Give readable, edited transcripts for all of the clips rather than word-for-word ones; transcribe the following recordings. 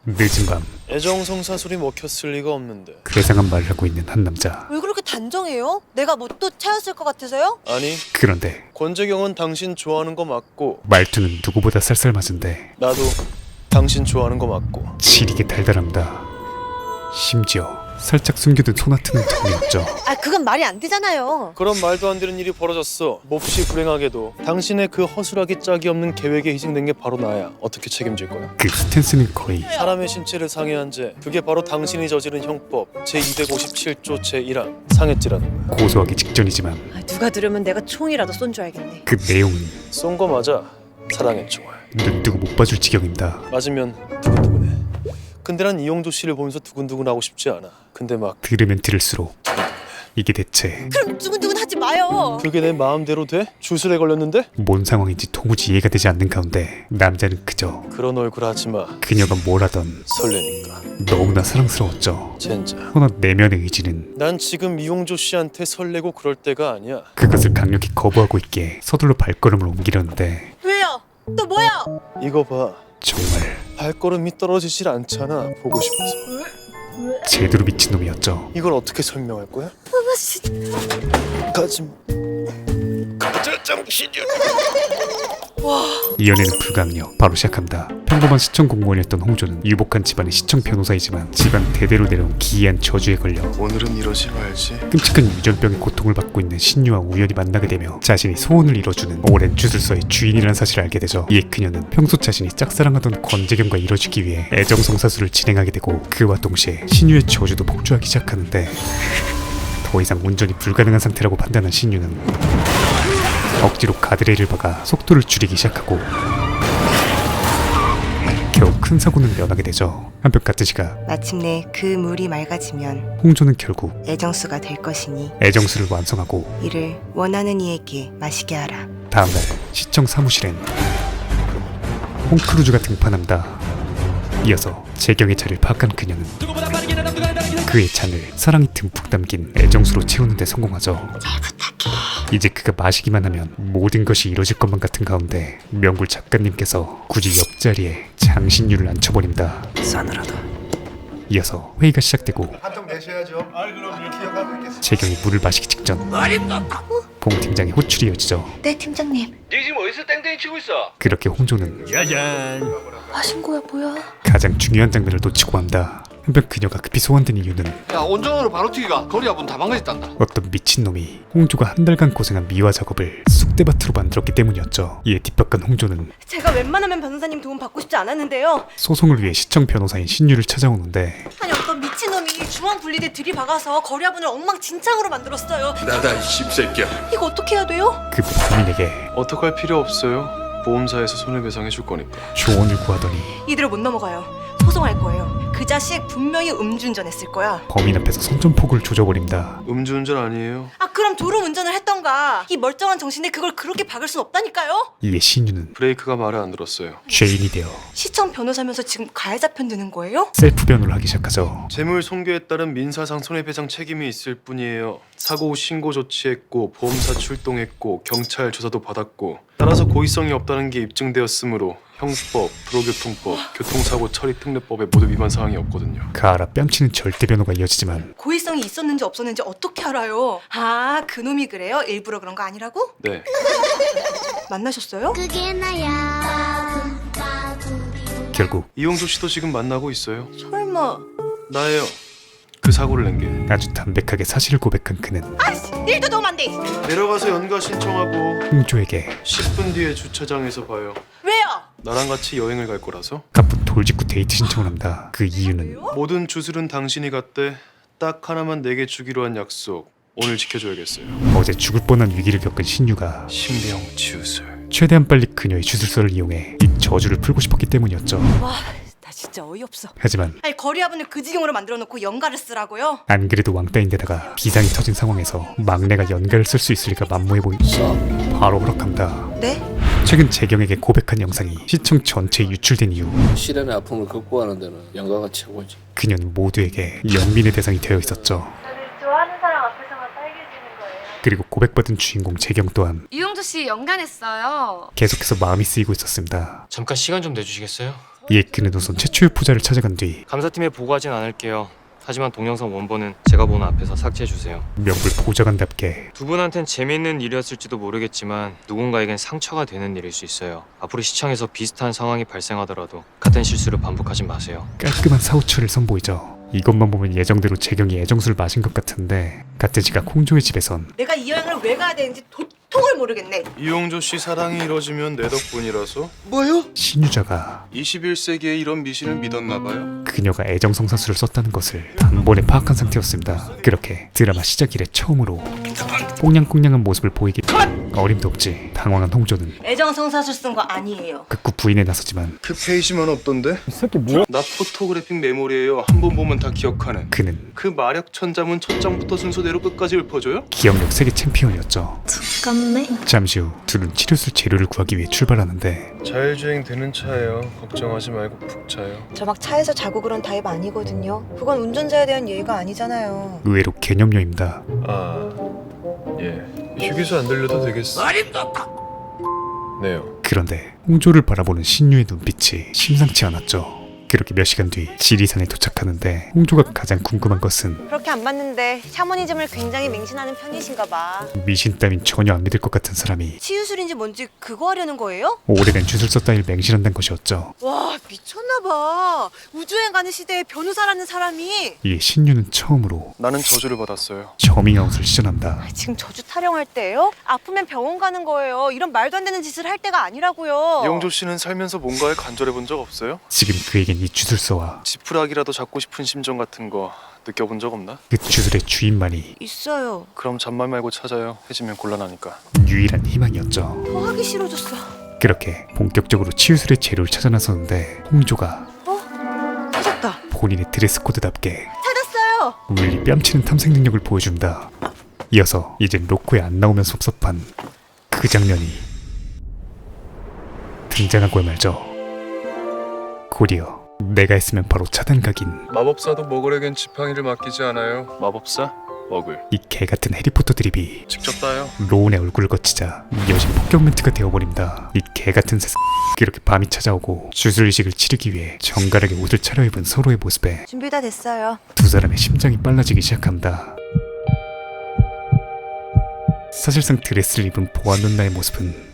늦은 밤 애정성사술이 먹혔을 리가 없는데. 괴상한 말을 하고 있는 한 남자. 왜 그렇게 단정해요? 내가 뭐 또 차였을 것 같아서요? 아니, 그런데 권재경은 당신 좋아하는 거 맞고 말투는 누구보다 쌀쌀맞은데 나도 당신 좋아하는 거 맞고. 지리게 달달합니다. 심지어 살짝 숨겨둔 소나트는 톤이었죠. 아 그건 말이 안 되잖아요. 그런 말도 안 되는 일이 벌어졌어. 몹시 불행하게도 당신의 그 허술하기 짝이 없는 계획에 희생된 게 바로 나야. 어떻게 책임질 거야? 그 스탠스는 거의 사람의 신체를 상해한 죄, 그게 바로 당신이 저지른 형법 제257조 제1항 상해죄라는 거야. 고소하기 직전이지만 아, 누가 들으면 내가 총이라도 쏜 줄 알겠네. 그 내용은 쏜 거 맞아. 사랑의 총알. 눈뜨고 못 봐줄 지경입니다. 맞으면 두근두근해. 근데 난 이용도 씨를 보면서 두근두근하고 싶지 않아. 근데 막 들으면 들을수록 이게 대체 그럼 두근두근 하지 마요. 그게 내 마음대로 돼? 주술에 걸렸는데? 뭔 상황인지 도무지 이해가 되지 않는 가운데 남자는 그저 그런 얼굴 하지 마. 그녀가 뭘 하던 설레니까. 너무나 사랑스러웠죠. 젠장. 허나 내면의 의지는 난 지금 이용조 씨한테 설레고 그럴 때가 아니야. 그것을 강력히 거부하고 있기에 서둘러 발걸음을 옮기려는데 왜요? 또 뭐야? 이거 봐. 정말 발걸음이 떨어지질 않잖아. 보고 싶어서. 제대로 미친놈이었죠. 이걸 어떻게 설명할 거야? 가지. 가자 정신이. 이 연애는 불가항력. 바로 시작합니다. 평범한 시청 공무원이었던 홍조는 유복한 집안의 시청 변호사이지만 집안 대대로 내려온 기이한 저주에 걸려 오늘은 이러지 말지. 끔찍한 유전병의 고통을 받고 있는 신유와 우연히 만나게 되며 자신이 소원을 이뤄주는 오랜 주술서의 주인이라는 사실을 알게 되죠. 이에 그녀는 평소 자신이 짝사랑하던 권재경과 이뤄주기 위해 애정성사술을 진행하게 되고 그와 동시에 신유의 저주도 폭주하기 시작하는데 더 이상 운전이 불가능한 상태라고 판단한 신유는 억지로 가드레일을 박아 속도를 줄이기 시작하고 겨우 큰 사고는 면하게 되죠. 한편 같은 시각 마침내 그 물이 맑아지면 홍조는 결국 애정수가 될 것이니 애정수를 완성하고 이를 원하는 이에게 마시게 하라. 다음날 시청 사무실엔 홈크루즈가 등판합니다. 이어서 재경의 차를 파악한 그녀는 그의 잔을 사랑이 듬뿍 담긴 애정수로 채우는 데 성공하죠. 이제 그가 마시기만 하면 모든 것이 이루어질 것만 같은 가운데 명굴 작가님께서 굳이 옆자리에 장신유를 앉혀버립니다. 싸늘하다. 이어서 회의가 시작되고 한통 내셔야죠. 기억하고 있겠습니다. 재경이 물을 마시기 직전 봉 팀장의 호출이 이어지죠. 네 팀장님. 니 지금 어디서 땡땡이 치고 있어? 그렇게 홍조는 하신 거야 뭐야? 가장 중요한 장면을 놓치고 맙니다. 한편 그녀가 급히 소환된 이유는 야 온전으로 바로 튀기가 거리야분 다 망가졌단다. 어떤 미친놈이 홍조가 한 달간 고생한 미화 작업을 쑥대밭으로 만들었기 때문이었죠. 이에 뒤바꾼 홍조는 제가 웬만하면 변호사님 도움 받고 싶지 않았는데요. 소송을 위해 시청 변호사인 신유를 찾아오는데 아니 어떤 미친놈이 중앙분리대 들이박아서 거래화분을 엉망진창으로 만들었어요. 나다 이 씹새끼야. 이거 어떻게 해야 돼요? 그 범인에게 어떡할 필요 없어요. 보험사에서 손해배상해 줄 거니까. 조언을 구하더니 이대로 못 넘어가요. 소송할 거예요. 그 자식 분명히 음주운전했을 거야. 범인 앞에서 선전포고를 조져버립니다. 음주운전 아니에요. 아 그럼 도로 운전을 했던가. 이 멀쩡한 정신에 그걸 그렇게 박을 순 없다니까요. 이에 신유는 브레이크가 말을 안 들었어요. 죄인이 되어 시청 변호사면서 지금 가해자 편 드는 거예요? 셀프 변호를 하기 시작하죠. 재물 손괴에 따른 민사상 손해배상 책임이 있을 뿐이에요. 사고 후 신고 조치했고 보험사 출동했고 경찰 조사도 받았고 따라서 고의성이 없다는 게 입증되었으므로 형법, 도로교통법, 교통사고 처리 특례법에 모두 위반 사항이 없거든요. 그 알아 뺨치는 절대 변호가 이어지지만 고의성이 있었는지 없었는지 어떻게 알아요? 아 그놈이 그래요? 일부러 그런 거 아니라고? 네. 만나셨어요? 그게 나야. 결국 이용조 씨도 지금 만나고 있어요. 설마 나예요. 그 사고를 낸 게. 아주 담백하게 사실을 고백한 그는 아이씨 일도 도움 안 돼! 내려가서 연가 신청하고 홍조에게 10분 뒤에 주차장에서 봐요. 왜요? 나랑 같이 여행을 갈 거라서. 가쁜 돌직구 데이트 신청을 합니다. 그 이유는 모든 주술은 당신이 갔대. 딱 하나만 내게 주기로 한 약속. 오늘 지켜줘야겠어요. 어제 죽을 뻔한 위기를 겪은 신유가 신병 주술. 최대한 빨리 그녀의 주술서를 이용해 이 저주를 풀고 싶었기 때문이었죠. 와 나 진짜 어이없어. 하지만 아니 거리화분을 그 지경으로 만들어 놓고 연가를 쓰라고요? 안 그래도 왕따인데다가 비상이 터진 상황에서 막내가 연가를 쓸 수 있으리까 만무해 보이면서 바로 허락합니다. 네? 최근 재경에게 고백한 영상이 시청 전체에 유출된 이후 시련의 아픔을 극복하는 데는 연가가 최고지. 그녀는 모두에게 연민의 대상이 되어 있었죠. 좋아하는 사람 앞에서만 빨개지는 거예요. 그리고 고백받은 주인공 재경 또한 이용조 씨 연간했어요. 계속해서 마음이 쓰이고 있었습니다. 잠깐 시간 좀 내주시겠어요? 이에 그는 우선 최초의 포자를 찾아간 뒤 감사팀에 보고하진 않을게요. 하지만 동영상 원본은 제가 보는 앞에서 삭제해주세요. 명불 보좌관답게 두 분한텐 재미있는 일이었을지도 모르겠지만 누군가에겐 상처가 되는 일일 수 있어요. 앞으로 시청에서 비슷한 상황이 발생하더라도 같은 실수를 반복하지 마세요. 깔끔한 사후처를 선보이죠. 이것만 보면 예정대로 재경이 애정수를 마신 것 같은데 같은 시각 홍조의 집에선 내가 이 여행을 왜 가야 되는지 도통을 모르겠네. 이용조 씨 사랑이 이뤄지면 내 덕분이라서 뭐요? 신유자가 21세기에 이런 미신을 믿었나 봐요. 그녀가 애정성사수를 썼다는 것을 단번에 파악한 상태였습니다. 그렇게 드라마 시작 이래 처음으로 꽁냥꽁냥한 모습을 보이기 어림도 없지 당황한 홍조는 애정성사술 쓴 거 아니에요. 극구 부인에 나서지만 그 페이지만 없던데? 이 새끼 뭐야? 나 포토그래픽 메모리예요. 한 번 보면 다 기억하는. 그는 그 마력 천자문 첫 장부터 순서대로 끝까지 읊어줘요? 기억력 세계 챔피언이었죠. 깜네. 잠시 후 둘은 치료술 재료를 구하기 위해 출발하는데 자율주행 되는 차예요. 걱정하지 말고 푹 자요. 저 막 차에서 자고 그런 타입 아니거든요. 그건 운전자에 대한 예의가 아니잖아요. 의외로 개념녀입니다. 아, 예. 휴게소 안 들려도 되겠어. 네요. 그런데 홍조를 바라보는 신유의 눈빛이 심상치 않았죠. 그렇게 몇 시간 뒤 지리산에 도착하는데 홍조가 가장 궁금한 것은 그렇게 안 봤는데 샤머니즘을 굉장히 맹신하는 편이신가 봐. 미신 따윈 전혀 안 믿을 것 같은 사람이 치유술인지 뭔지 그거 하려는 거예요? 오래된 주술서 따위를 맹신한다는 것이었죠. 와 미쳤나 봐. 우주여행 가는 시대에 변호사라는 사람이. 이에 신유는 처음으로 나는 저주를 받았어요. 저밍아웃을 시전한다. 지금 저주 타령할 때예요? 아프면 병원 가는 거예요. 이런 말도 안 되는 짓을 할 때가 아니라고요. 이용조 씨는 살면서 뭔가에 간절해 본 적 없어요? 지금 그에겐 이 주술서와 지푸라기라도 잡고 싶은 심정 같은 거 느껴본 적 없나? 그 주술의 주인만이 있어요. 그럼 잔말 말고 찾아요. 해지면 곤란하니까. 유일한 희망이었죠. 더 하기 싫어졌어. 그렇게 본격적으로 치유술의 재료를 찾아 나서는데 홍조가 찾았다. 본인의 드레스 코드답게 찾았어요. 물리 뺨치는 탐색 능력을 보여준다. 이어서 이젠 로코에 안 나오면 섭섭한 그 장면이 등장하고 말죠. 곧이어 내가 했으면 바로 차단각인 마법사도 먹으려겐 지팡이를 맡기지 않아요. 마법사? 먹을. 이 개같은 해리포터 드립이 직접 따요. 로운의 얼굴을 거치자 이어진 폭격 멘트가 되어버립니다. 이 개같은 세상. 그렇게 밤이 찾아오고 주술의식을 치르기 위해 정갈하게 옷을 차려입은 서로의 모습에 준비 다 됐어요. 두 사람의 심장이 빨라지기 시작합니다. 사실상 드레스를 입은 보아 누나의 모습은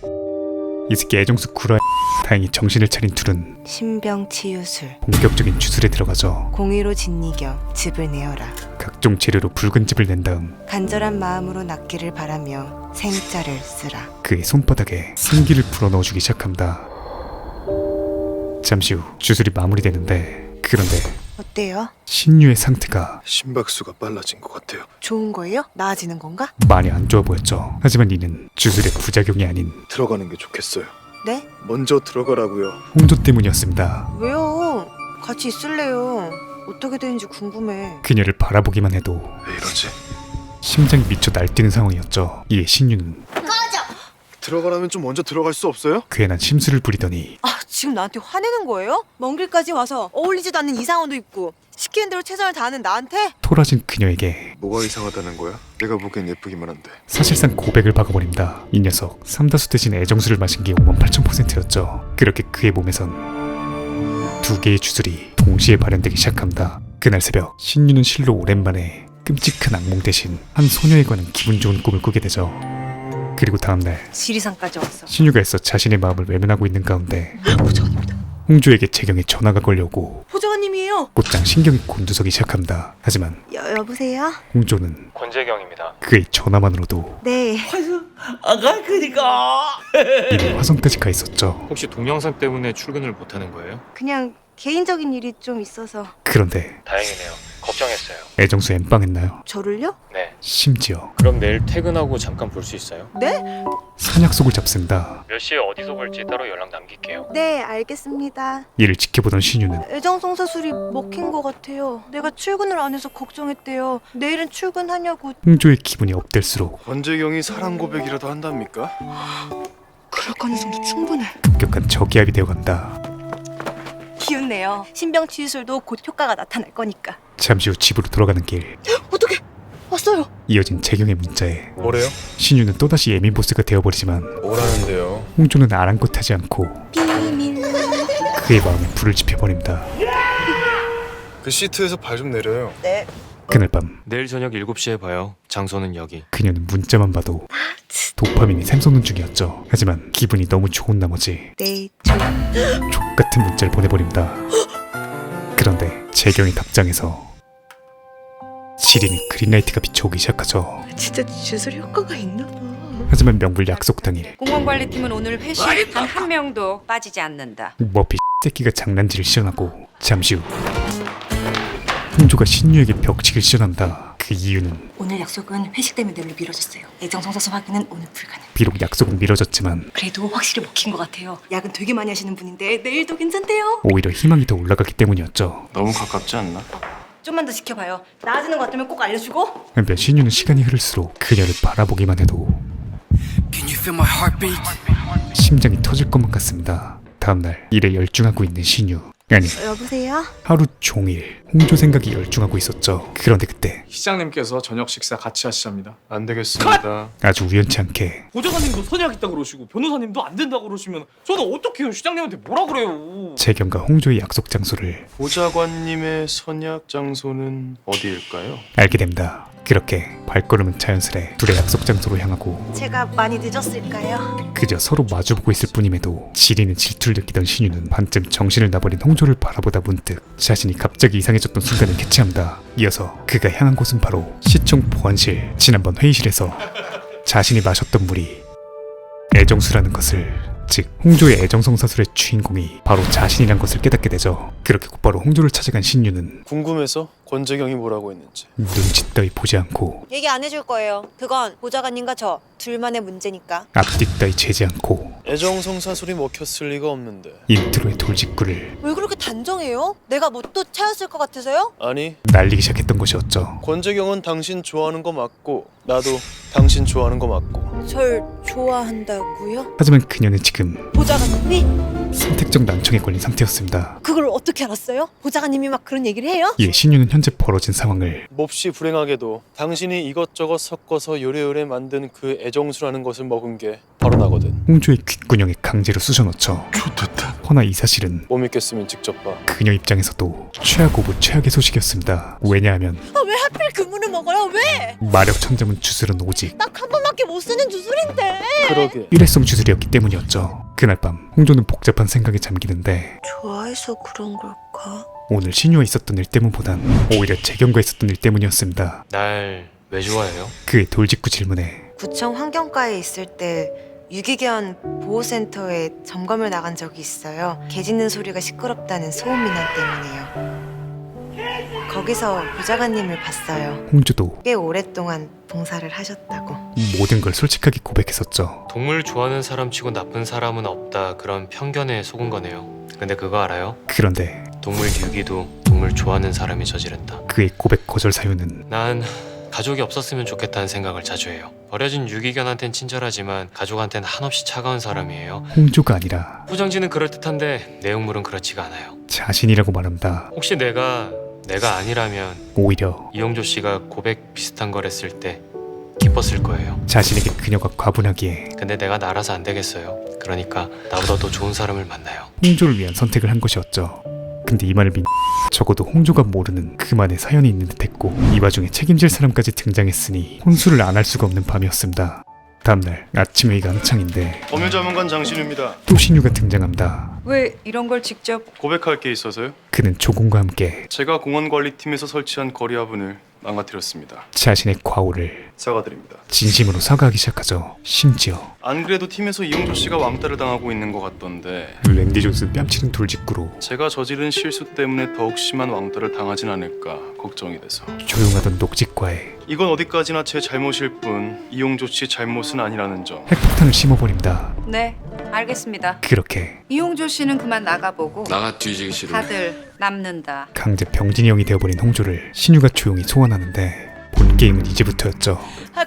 이 새끼 애정수 구라. 다행히 정신을 차린 둘은 신병치유술. 본격적인 주술에 들어가죠. 공의로 진이겨 집을 내어라. 각종 재료로 붉은 집을 낸 다음 간절한 마음으로 낫기를 바라며 생자를 쓰라. 그의 손바닥에 생기를 불어넣어주기 시작합니다. 잠시 후 주술이 마무리되는데 그런데 어때요? 신유의 상태가 심박수가 빨라진 것 같아요. 좋은 거예요? 나아지는 건가? 많이 안 좋아 보였죠. 하지만 이는 주술의 부작용이 아닌 들어가는 게 좋겠어요. 네? 먼저 들어가라고요. 홍조 때문이었습니다. 왜요? 같이 있을래요. 어떻게 되는지 궁금해. 그녀를 바라보기만 해도 왜 이러지? 심장이 미쳐 날뛰는 상황이었죠. 이에 신유는 들어가라면 좀 먼저 들어갈 수 없어요? 괜한 심술을 부리더니 아 지금 나한테 화내는 거예요? 먼 길까지 와서 어울리지도 않는 이상한 옷도 입고 시키는 대로 최선을 다하는 나한테? 토라진 그녀에게 뭐가 이상하다는 거야? 내가 보기엔 예쁘기만 한데. 사실상 고백을 박아버립니다. 이 녀석 삼다수 대신 애정수를 마신 게 58,000%였죠. 그렇게 그의 몸에선 두 개의 주술이 동시에 발현되기 시작합니다. 그날 새벽 신유는 실로 오랜만에 끔찍한 악몽 대신 한 소녀에 관한 기분 좋은 꿈을 꾸게 되죠. 그리고 다음날 지리산까지 왔어. 신유가 애써 자신의 마음을 외면하고 있는 가운데 보좌관입니다. 홍조에게 재경의 전화가 걸려오고 보좌관님이에요. 곧장 신경이 곤두서기 시작합니다. 하지만 여보세요? 홍조는 권재경입니다. 그의 전화만으로도 네. 이미 화성까지 가 있었죠. 혹시 동영상 때문에 출근을 못하는 거예요? 그냥 개인적인 일이 좀 있어서. 그런데 다행이네요. 걱정했어요. 애정수 엠빵했나요? 저를요? 네. 심지어 그럼 내일 퇴근하고 잠깐 볼 수 있어요? 네? 산약속을 잡습니다. 몇 시에 어디서 볼지 따로 연락 남길게요. 네 알겠습니다. 이를 지켜보던 신유는 애정성사술이 먹힌 것 같아요. 내가 출근을 안 해서 걱정했대요. 내일은 출근하냐고. 홍조의 기분이 업될수록 권재경이 사랑 고백이라도 한답니까? 그럴 가능성도 충분해. 급격한 저기압이 되어간다. 기운내요. 신병치유술도 곧 효과가 나타날 거니까. 잠시 후 집으로 돌아가는 길 어떻게 왔어요? 이어진 재경의 문자에 뭐래요? 신유는 또다시 예민 보스가 되어버리지만 뭐라는데요? 홍조는 아랑곳하지 않고 비밀. 그의 마음에 불을 지펴버립니다. 그 시트에서 발 좀 내려요. 네. 그날 밤 내일 저녁 7시에 봐요. 장소는 여기. 그녀는 문자만 봐도 도파민이 샘솟는 중이었죠. 하지만 기분이 너무 좋은 나머지 네. 족같은 문자를 보내버립니다. 그런데 재경이 답장에서 지린이 그린라이트가 비춰오기 시작하죠. 진짜 주술 효과가 있나 봐. 하지만 명불 약속 당일 공무원관리팀은 오늘 회식 단 한 명도 빠지지 않는다. 머피 새끼가 장난질을 시전하고 잠시 후 홍조가 신유에게 벽치기를 시전한다. 그 이유는 오늘 약속은 회식 때문에 내일로 미뤄졌어요. 애정성사수 확인은 오늘 불가능. 비록 약속은 미뤄졌지만 그래도 확실히 먹힌 것 같아요. 야근 되게 많이 하시는 분인데 내일도 괜찮대요. 오히려 희망이 더 올라갔기 때문이었죠. 너무 가깝지 않나? 좀만 더 지켜봐요. 나아지는 것 같으면 꼭 알려주고. 한편 신유는 시간이 흐를수록 그녀를 바라보기만 해도 심장이 터질 것만 같습니다. 다음날 일에 열중하고 있는 신유. 아니, 여보세요? 하루 종일 홍조 생각이 열중하고 있었죠. 그런데 그때 시장님께서 저녁 식사 같이 하시랍니다. 안 되겠습니다. 아주 우연치 않게 보좌관님도 선약 있다 그러시고 변호사님도 안 된다 그러시면 저는 어떻게 해요? 시장님한테 뭐라 그래요? 재경과 홍조의 약속 장소를 보좌관님의 선약 장소는 어디일까요? 알게 됩니다. 그렇게 발걸음은 자연스레 둘의 약속 장소로 향하고 제가 많이 늦었을까요? 그저 서로 마주보고 있을 뿐임에도 지리는 질투를 느끼던 신유는 반쯤 정신을 놔버린 홍조를 바라보다 문득 자신이 갑자기 이상해졌던 순간을 캐치합니다. 이어서 그가 향한 곳은 바로 시청 보안실. 지난번 회의실에서 자신이 마셨던 물이 애정수라는 것을, 즉 홍조의 애정성사술의 주인공이 바로 자신이란 것을 깨닫게 되죠. 그렇게 곧바로 홍조를 찾아간 신유는 궁금해서 권재경이 뭐라고 했는지. 눈치 따위 보지 않고 얘기 안 해줄 거예요. 그건 보좌관님과 저 둘만의 문제니까. 앞뒤 따위 재지 않고 애정성사술이 먹혔을 리가 없는데. 인트로의 돌직구를 왜 그렇게 단정해요? 내가 뭐 또 차였을 것 같아서요? 아니, 날리기 시작했던 것이었죠. 권재경은 당신 좋아하는 거 맞고 나도 당신 좋아하는 거 맞고. 절 좋아한다고요? 하지만 그녀는 지금 보좌관님이? 선택적 난청에 걸린 상태였습니다. 그걸 어떻게 알았어요? 보좌관님이 막 그런 얘기를 해요? 이에 신유는 현재 벌어진 상황을 몹시 불행하게도 당신이 이것저것 섞어서 요래요래 만든 그 애정수라는 것을 먹은 게 바로 나거든. 홍조의 귓구녕에 강제로 쑤셔넣죠. 허나 이 사실은 못 믿겠으면 직접 봐. 그녀 입장에서도 최악 오브 최악의 소식이었습니다. 왜냐하면 왜 하필 그물을 먹어요? 왜? 마력 천점은 주술은 오직 딱 한 번밖에 못 쓰는 주술인데. 그러게. 일회성 주술이었기 때문이었죠. 그날 밤 홍조는 복잡한 생각에 잠기는데 좋아해서 그런 걸까? 오늘 신유와 있었던 일 때문보단 오히려 재경과 있었던 일 때문이었습니다. 날 왜 좋아해요? 그의 돌직구 질문에 구청 환경과에 있을 때 유기견 보호센터에 점검을 나간 적이 있어요. 개 짖는 소리가 시끄럽다는 소음 민원 때문에요. 거기서 보좌관님을 봤어요. 홍조도 꽤 오랫동안 봉사를 하셨다고. 모든 걸 솔직하게 고백했었죠. 동물 좋아하는 사람 치고 나쁜 사람은 없다, 그런 편견에 속은 거네요. 근데 그거 알아요? 그런데 동물 유기도 동물 좋아하는 사람이 저지른다. 그의 고백 거절 사유는 난 가족이 없었으면 좋겠다는 생각을 자주 해요. 버려진 유기견한텐 친절하지만 가족한텐 한없이 차가운 사람이에요. 홍조가 아니라 포장지는 그럴듯한데 내용물은 그렇지가 않아요. 자신이라고 말합니다. 혹시 내가 아니라면 오히려 이용조 씨가 고백 비슷한 걸 했을 때 기뻤을 거예요. 자신에게 그녀가 과분하기에 근데 내가 나라서 안 되겠어요. 그러니까 나보다 더 좋은 사람을 만나요. 홍조를 위한 선택을 한 것이었죠. 근데 이 말을 적어도 홍조가 모르는 그만의 사연이 있는 듯했고 이 와중에 책임질 사람까지 등장했으니 혼수를 안 할 수가 없는 밤이었습니다. 다음날 아침 회의가 한창인데 법률 전문관 장신우입니다. 또 신유가 등장합니다. 왜 이런 걸 직접? 고백할 게 있어서요. 그는 조공과 함께 제가 공원관리팀에서 설치한 거리화분을 망가뜨렸습니다. 자신의 과오를 사과드립니다. 진심으로 사과하기 시작하죠. 심지어 안 그래도 팀에서 이용조 씨가 왕따를 당하고 있는 것 같던데 랜디 존스 뺨치는 돌직구로 제가 저지른 실수 때문에 더욱 심한 왕따를 당하진 않을까 걱정이 돼서. 조용하던 녹직과에 이건 어디까지나 제 잘못일 뿐 이용조 씨 잘못은 아니라는 점. 핵폭탄을 심어버립니다. 네, 알겠습니다. 그렇게 이용조 씨는 그만 나가보고 나가 뒤지기 싫으면 다들 남는다. 강제 병진형이 되어버린 홍조를 신유가 조용히 소환하는데 본인 게임은 이제부터였죠.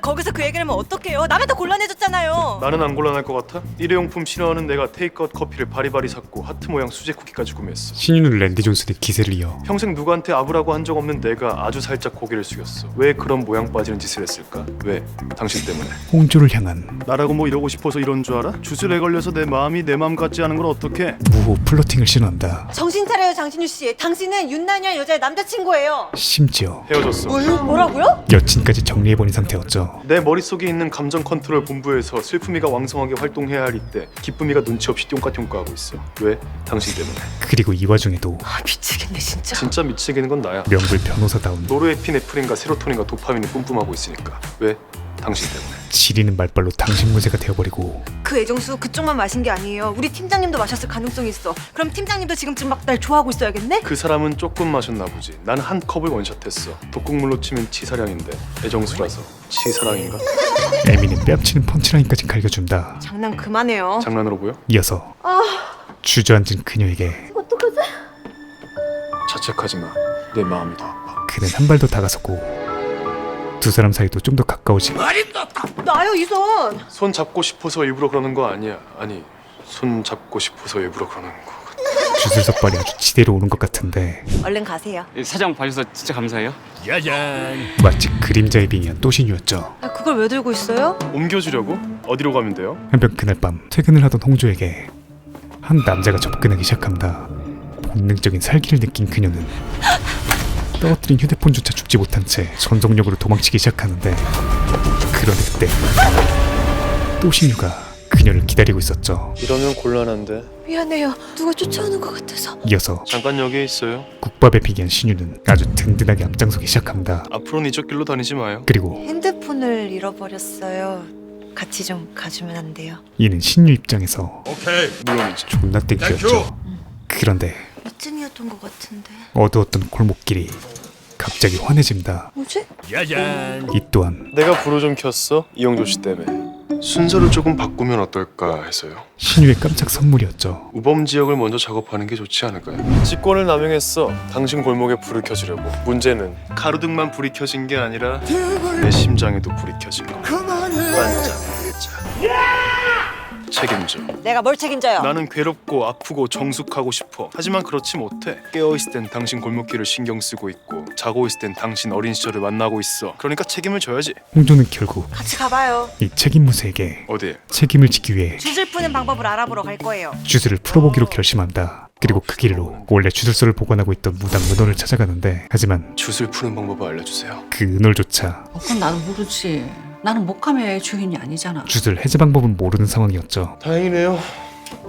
거기서 그 얘기를 하면 어떡해요? 남의 더 곤란해졌잖아요. 나는 안 곤란할 것 같아? 일회용품 싫어하는 내가 테이크아웃 커피를 바리바리 샀고 하트 모양 수제 쿠키까지 구매했어. 신유는 랜디 존슨의 기세를 이어 평생 누구한테 아부라고 한 적 없는 내가 아주 살짝 고개를 숙였어. 왜 그런 모양 빠지는 짓을 했을까? 왜? 당신 때문에. 홍조를 향한 나라고 뭐 이러고 싶어서 이런 줄 알아? 주술에 걸려서 내 마음이 내 마음 같지 않은 걸 어떡해? 무호 플러팅을 신호한다. 정신 차려요, 장신유 씨. 당신은 윤나년 여자의 남자친구예요. 심지어 헤어졌어. 뭐라고요? 여친까지 정리해버린 상태였죠. 내 머릿속에 있는 감정 컨트롤 본부에서 슬픔이가 왕성하게 활동해야 할 이때 기쁨이가 눈치 없이 똥까똥까하고 있어. 왜? 당신 때문에. 그리고 이 와중에도 미치겠네, 진짜. 진짜 미치겠는 건 나야. 명불 변호사다운 노르에피네프린과 세로토닌과 도파민이 뿜뿜하고 있으니까. 왜? 당신 때문에. 지리는 말빨로 당신 무쇠가 되어버리고 그 애정수 그쪽만 마신 게 아니에요. 우리 팀장님도 마셨을 가능성이 있어. 그럼 팀장님도 지금쯤 막 날 좋아하고 있어야겠네? 그 사람은 조금 마셨나 보지. 난 한 컵을 원샷했어. 독극물로 치면 치사량인데 애정수라서 치사랑인가? 에미는 뺨치는 펀치라인까지 갈겨준다. 장난 그만해요. 장난으로 보여? 이어서 주저앉은 그녀에게 자책하지 마. 내 마음이 더 아파. 그는 한 발 더 다가섰고 두 사람 사이도 좀 더 가까워지고 나요 이 손. 손 잡고 싶어서 일부러 그러는 거 아니야. 아니, 손 잡고 싶어서 일부러 그러는 거. 주술석발이 아주 지대로 오는 것 같은데 얼른 가세요. 사장 봐줘서 진짜 감사해요. 마치 그림자에 빙의한 또신이었죠. 그걸 왜 들고 있어요? 옮겨주려고? 어디로 가면 돼요? 한편 그날 밤 퇴근을 하던 홍조에게 한 남자가 접근하기 시작한다. 본능적인 살기를 느낀 그녀는 떨어뜨린 휴대폰조차 죽지 못한 채 전속력으로 도망치기 시작하는데 그런데 그때 또신유가 그녀를 기다리고 있었죠. 이러면 곤란한데. 미안해요. 누가 쫓아오는 것 같아서. 이어서 잠깐 여기 있어요. 국밥에 비기한 신유는 아주 든든하게 앞장서기 시작합니다. 앞으로는 이쪽 길로 다니지 마요. 그리고 핸드폰을 잃어버렸어요. 같이 좀 가주면 안 돼요? 이는 신유 입장에서 물론이지. 존나 땡큐였죠. 그런데 이쯤이었던 것 같은데. 어두웠던 골목길이 갑자기 환해집니다. 뭐지? 이 또한 내가 불을 좀 켰어. 이영조 씨 때문에. 순서를 조금 바꾸면 어떨까 해서요. 신유의 깜짝 선물이었죠. 우범 지역을 먼저 작업하는 게 좋지 않을까요? 직권을 남용했어. 당신 골목에 불을 켜주려고. 문제는 가로등만 불이 켜진 게 아니라 내 심장에도 불이 켜진 거. 반짝반짝. 책임져. 내가 뭘 책임져요? 나는 괴롭고 아프고 정숙하고 싶어. 하지만 그렇지 못해. 깨어있을 땐 당신 골목길을 신경 쓰고 있고 자고 있을 땐 당신 어린 시절을 만나고 있어. 그러니까 책임을 져야지. 홍조는 결국 같이 가봐요. 이 책임무새에게 어디? 책임을 지기 위해 주술 푸는 방법을 알아보러 갈 거예요. 주술을 풀어보기로 결심한다. 그리고 그 길로 원래 주술서를 보관하고 있던 무당 은월을 찾아가는데 하지만 주술 푸는 방법을 알려주세요. 그 은월조차 그건 나는 모르지. 나는 목감의 주인이 아니잖아. 주술 해제 방법은 모르는 상황이었죠. 다행이네요.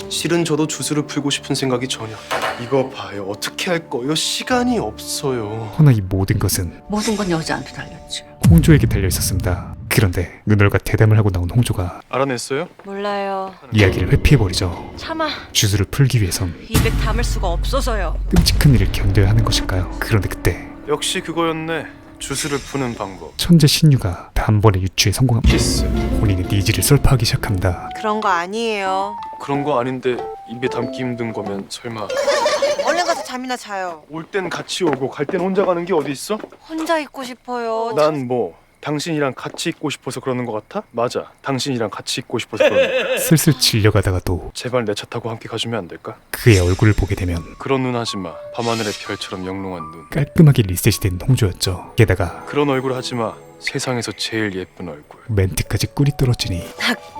실은 저도 주술을 풀고 싶은 생각이 전혀. 이거 봐요. 어떻게 할 거요? 시간이 없어요. 허나 이 모든 것은 모든 건 여자한테 달렸지. 홍조에게 달려 있었습니다. 그런데 은월과 대담을 하고 나온 홍조가 알아냈어요? 몰라요. 이야기를 회피해버리죠. 참아. 주술을 풀기 위해선 입에 담을 수가 없어서요. 끔찍한 일을 견뎌야 하는 것일까요? 그런데 그때 역시 그거였네. 주술을 푸는 방법. 천재 신유가 단번에 유추에 성공합니다. 키스. 본인의 니즈를 설파하기 시작합니다. 그런 거 아니에요. 그런 거 아닌데 입에 담기 힘든 거면 설마. 얼른 가서 잠이나 자요. 올 땐 같이 오고 갈 땐 혼자 가는 게 어디 있어? 혼자 있고 싶어요. 난 뭐 당신이랑 같이 있고 싶어서 그러는 거 같아? 맞아. 당신이랑 같이 있고 싶어서 그러는 거야. 슬슬 질려가다가도 제발 내 차 타고 함께 가주면 안 될까? 그의 얼굴을 보게 되면 그런 눈 하지 마. 밤하늘의 별처럼 영롱한 눈. 깔끔하게 리셋이 된 홍조였죠. 게다가 그런 얼굴 하지 마. 세상에서 제일 예쁜 얼굴. 멘트까지 꿀이 떨어지니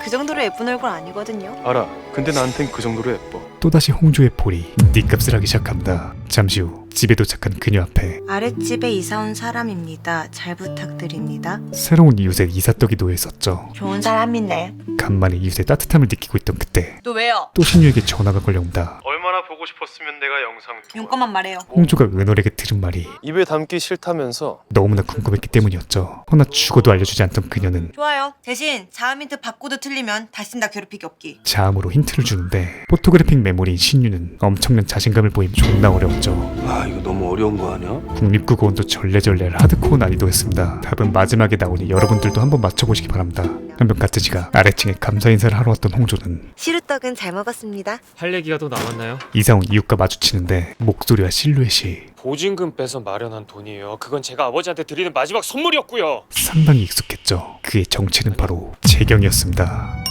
그 정도로 예쁜 얼굴 아니거든요. 알아. 근데 나한텐 그 정도로 예뻐. 또다시 홍조의 볼이 니값을 하기 시작합니다. 잠시 후 집에 도착한 그녀 앞에 아랫집에 이사 온 사람입니다. 잘 부탁드립니다. 새로운 이웃의 이삿떡이 놓여 있었죠. 좋은 사람이네. 간만에 이웃의 따뜻함을 느끼고 있던 그때 또 왜요? 또 신유에게 전화가 걸려온다. 얼마나 보고 싶었으면 내가 영상 용건만 말해요. 홍조가 은월에게 들은 말이 입에 담기 싫다면서. 너무나 궁금했기 때문이었죠. 허나 죽어도 알려주지 않던 그녀는 좋아요. 대신 자음 힌트 받고도 틀리면 다신 나 괴롭히기 없기. 자음으로 힌트를 주는데 포토그래픽 메모리인 신유는 엄청난 자신감을 보임 존나 어려웠죠. 아 이거 너무 어려운 거 아니야? 국립국어원도 절레절레 하드코어 난이도였습니다. 답은 마지막에 나오니 여러분들도 한번 맞춰보시기 바랍니다. 한편 가츠지가 아래층에 감사 인사를 하러 왔던 홍조는 시루떡은 잘 먹었습니다. 할 얘기가 또 남았나요? 이사 온 이웃과 마주치는데 목소리와 실루엣이 보증금 빼서 마련한 돈이에요. 그건 제가 아버지한테 드리는 마지막 선물이었고요. 상당히 익숙했죠. 그의 정체는 바로 재경이었습니다.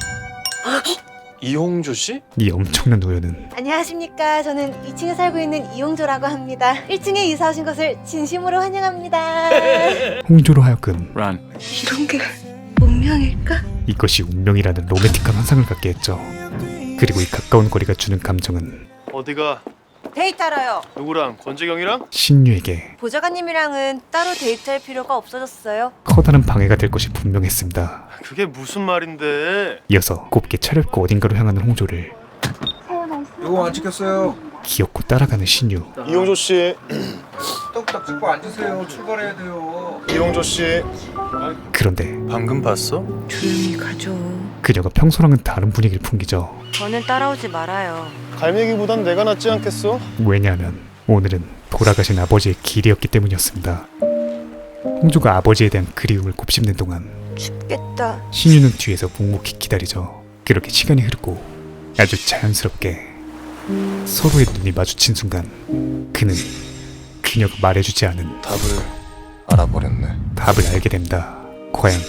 이홍조 씨? 이 엄청난 우연은 안녕하십니까. 저는 2층에 살고 있는 이용조라고 합니다. 1층에 이사 오신 것을 진심으로 환영합니다. 홍조로 하여금 이런 게 운명일까? 이것이 운명이라는 로맨틱한 환상을 갖게 했죠. 그리고 이 가까운 거리가 주는 감정은 어디가? 데이트하러요. 누구랑? 권재경이랑? 신유에게 보좌관님이랑은 따로 데이트할 필요가 없어졌어요. 커다란 방해가 될 것이 분명했습니다. 그게 무슨 말인데? 이어서 곱게 차려입고 어딘가로 향하는 홍조를 이거 안 찍혔어요. 귀엽고 따라가는 신유. 이홍조 씨. 뚝딱 찍고 앉으세요. 출발해야 돼요. 이홍조 씨. 그런데 방금 봤어? 조용히 가죠. 그녀가 평소랑은 다른 분위기를 풍기죠. 저는 따라오지 말아요. 갈매기보단 내가 낫지 않겠어? 왜냐하면 오늘은 돌아가신 아버지의 길이었기 때문이었습니다. 홍조가 아버지에 대한 그리움을 곱씹는 동안 춥겠다. 신유는 뒤에서 묵묵히 기다리죠. 그렇게 시간이 흐르고 아주 자연스럽게 서로의 눈이 마주친 순간 그는 그녀가 말해주지 않은 답을 알아버렸네. 답을 알게 됩니다. 과연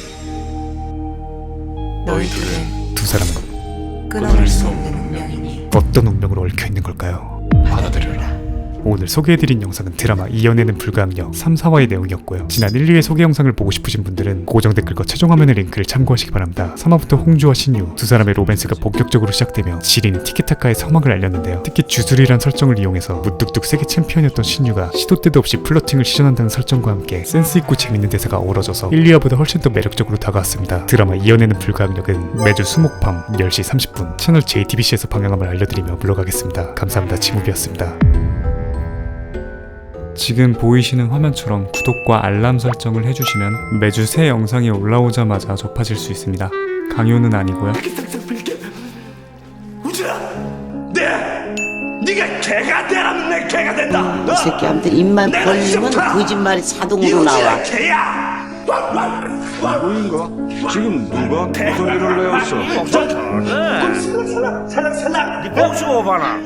너희들은 두 사람은 끊어낼 수 없는 운명이니 어떤 운명으로 얽혀있는 걸까요? 받아들여라. 오늘 소개해드린 영상은 드라마 이 연애는 불가항력 3, 4화의 내용이었고요. 지난 1, 2회 소개 영상을 보고 싶으신 분들은 고정 댓글과 최종 화면의 링크를 참고하시기 바랍니다. 3화부터 홍주와 신유 두 사람의 로맨스가 본격적으로 시작되며 지린이 티키타카의 서막을 알렸는데요. 특히 주술이란 설정을 이용해서 무뚝뚝 세계 챔피언이었던 신유가 시도 때도 없이 플러팅을 시전한다는 설정과 함께 센스있고 재밌는 대사가 어우러져서 1, 2화보다 훨씬 더 매력적으로 다가왔습니다. 드라마 이 연애는 불가항력은 매주 수목밤 10시 30분 채널 JTBC에서 방영함을 알려드리며 물러가겠습니다. 감사합니다. 지무비였습니다. 지금 보이시는 화면처럼 구독과 알람 설정을 해주시면 매주 새 영상이 올라오자마자 접하실 수 있습니다. 강요는 아니고요. 네가 개가 되라면 내 개가 된다. 이 새끼한테 입만 벌리면 거짓말이 자동으로 나와. 개야. 누구인가? 지금 누가 그 소리를 내었어? 살락 네 뽕 씹어봐라.